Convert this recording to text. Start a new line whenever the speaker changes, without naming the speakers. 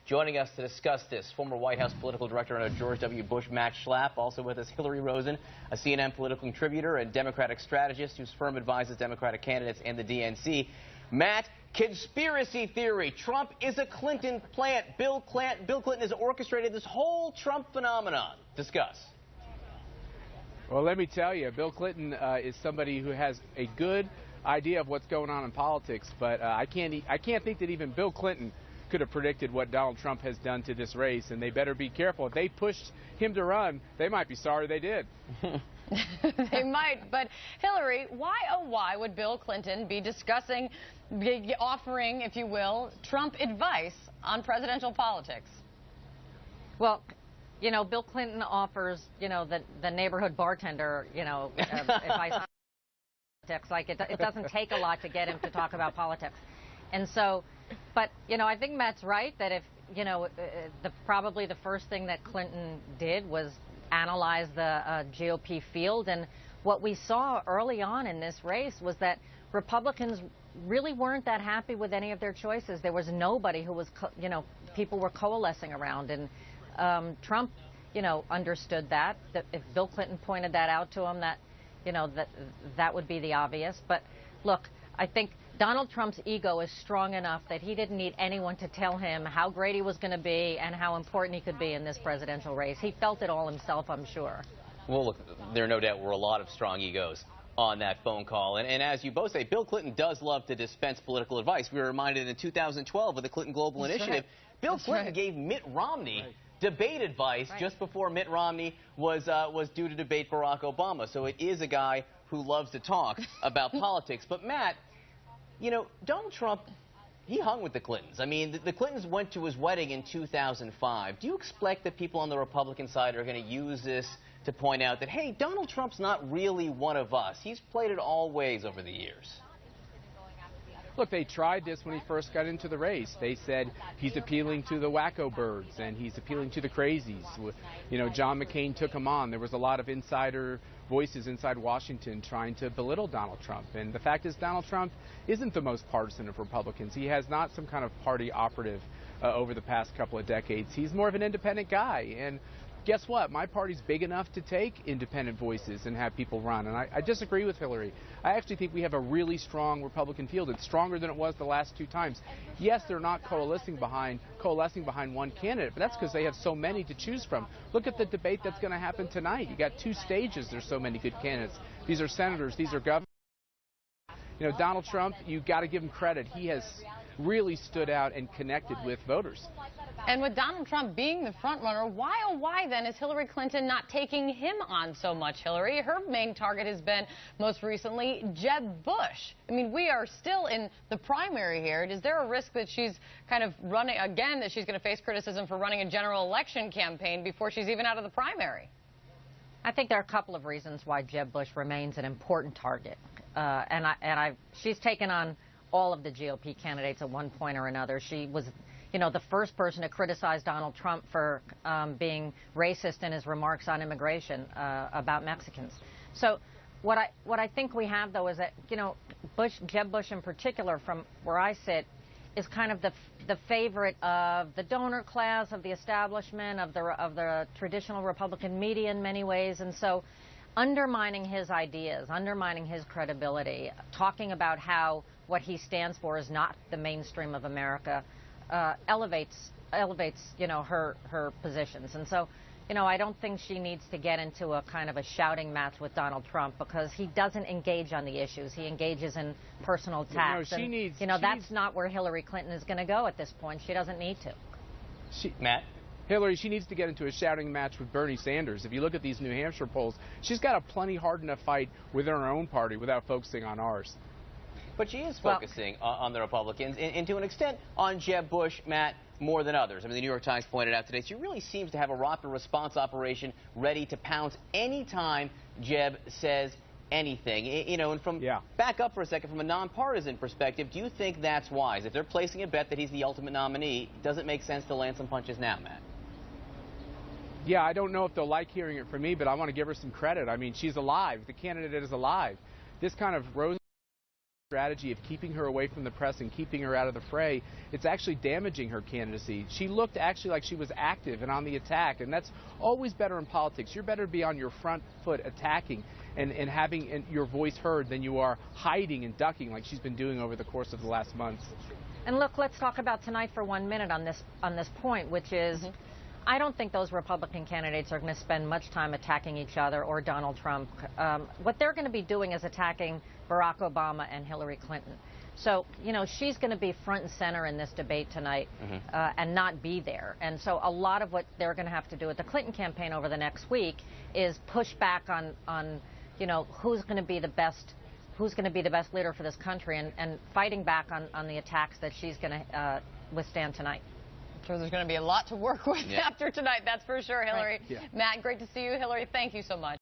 Joining us to discuss this, former White House political director under George W. Bush, Matt Schlapp. Also with us, Hillary Rosen, a CNN political contributor and Democratic strategist whose firm advises Democratic candidates and the DNC. Matt, conspiracy theory. Trump is a Clinton plant. Bill Clinton has orchestrated this whole Trump phenomenon. Discuss.
Well, let me tell you, Bill Clinton is somebody who has a good idea of what's going on in politics, but I can't think that even Bill Clinton could have predicted what Donald Trump has done to this race, and they better be careful. If they pushed him to run, they might be sorry they did.
They might, but Hillary, why would Bill Clinton be discussing, offering, if you will, Trump advice on presidential politics?
Well, you know, Bill Clinton offers, you know, the neighborhood bartender, you know, advice on politics. Like, it doesn't take a lot to get him to talk about politics. And so, but, you know, I think Matt's right that if, you know, probably the first thing that Clinton did was analyze the GOP field. And what we saw early on in this race was that Republicans really weren't that happy with any of their choices. There was nobody who was, you know, people were coalescing around. And Trump, you know, understood that if Bill Clinton pointed that out to him, that, you know, that would be the obvious. But look, I think Donald Trump's ego is strong enough that he didn't need anyone to tell him how great he was going to be and how important he could be in this presidential race. He felt it all himself, I'm sure.
Well, look, there no doubt were a lot of strong egos on that phone call. And as you both say, Bill Clinton does love to dispense political advice. We were reminded in 2012 with the Clinton Global Initiative, Bill Clinton gave Mitt Romney debate advice just before Mitt Romney was due to debate Barack Obama. So it is a guy who loves to talk about politics. But Matt, you know, Donald Trump, he hung with the Clintons. I mean, the Clintons went to his wedding in 2005. Do you expect that people on the Republican side are going to use this to point out that, hey, Donald Trump's not really one of us? He's played it all ways over the years.
Look, they tried this when he first got into the race. They said he's appealing to the wacko birds and he's appealing to the crazies. You know, John McCain took him on. There was a lot of insider voices inside Washington trying to belittle Donald Trump. And the fact is Donald Trump isn't the most partisan of Republicans. He has not some kind of party operative over the past couple of decades. He's more of an independent guy. And guess what? My party's big enough to take independent voices and have people run. And I disagree with Hillary. I actually think we have a really strong Republican field. It's stronger than it was the last two times. Yes, they're not coalescing behind one candidate, but that's because they have so many to choose from. Look at the debate that's going to happen tonight. You got two stages. There's so many good candidates. These are senators. These are governors. You know, Donald Trump, you've got to give him credit. He has really stood out and connected with voters.
And with Donald Trump being the front runner, why then is Hillary Clinton not taking him on so much, Hillary? Her main target has been, most recently, Jeb Bush. I mean, we are still in the primary here. Is there a risk that she's kind of running, again, that she's going to face criticism for running a general election campaign before she's even out of the primary?
I think there are a couple of reasons why Jeb Bush remains an important target. She's taken on all of the GOP candidates at one point or another. She was, you know, the first person to criticize Donald Trump for being racist in his remarks on immigration about Mexicans. So what I think we have, though, is that, you know, Jeb Bush in particular, from where I sit, is kind of the favorite of the donor class, of the establishment, of the traditional Republican media in many ways. And so undermining his ideas, undermining his credibility, talking about how what he stands for is not the mainstream of America, elevates you know, her positions. And so, you know, I don't think she needs to get into a kind of a shouting match with Donald Trump, because he doesn't engage on the issues. He engages in personal attacks. That's not where Hillary Clinton is going to go at this point. She doesn't need to.
Matt?
Hillary, she needs to get into a shouting match with Bernie Sanders. If you look at these New Hampshire polls, she's got a plenty hard enough fight within her own party without focusing on ours.
But she is focusing on the Republicans, and to an extent on Jeb Bush, Matt, more than others. I mean, the New York Times pointed out today, she really seems to have a rapid response operation ready to pounce anytime Jeb says anything. You know, and back up for a second, from a nonpartisan perspective, do you think that's wise? If they're placing a bet that he's the ultimate nominee, does it make sense to land some punches now, Matt?
Yeah, I don't know if they'll like hearing it from me, but I want to give her some credit. I mean, she's alive. The candidate is alive. This kind of rose strategy of keeping her away from the press and keeping her out of the fray, it's actually damaging her candidacy. She looked actually like she was active and on the attack, and that's always better in politics. You're better to be on your front foot attacking and having your voice heard than you are hiding and ducking like she's been doing over the course of the last months.
And look, let's talk about tonight for 1 minute on this point, which is I don't think those Republican candidates are going to spend much time attacking each other or Donald Trump. What they're going to be doing is attacking Barack Obama and Hillary Clinton. So, you know, she's going to be front and center in this debate tonight and not be there. And so a lot of what they're going to have to do with the Clinton campaign over the next week is push back on you know, who's going to be the best leader for this country and fighting back on the attacks that she's going to withstand tonight.
Sure, there's going to be a lot to work with after tonight, that's for sure, Hillary.
Right. Yeah.
Matt, great to see you. Hillary, thank you so much.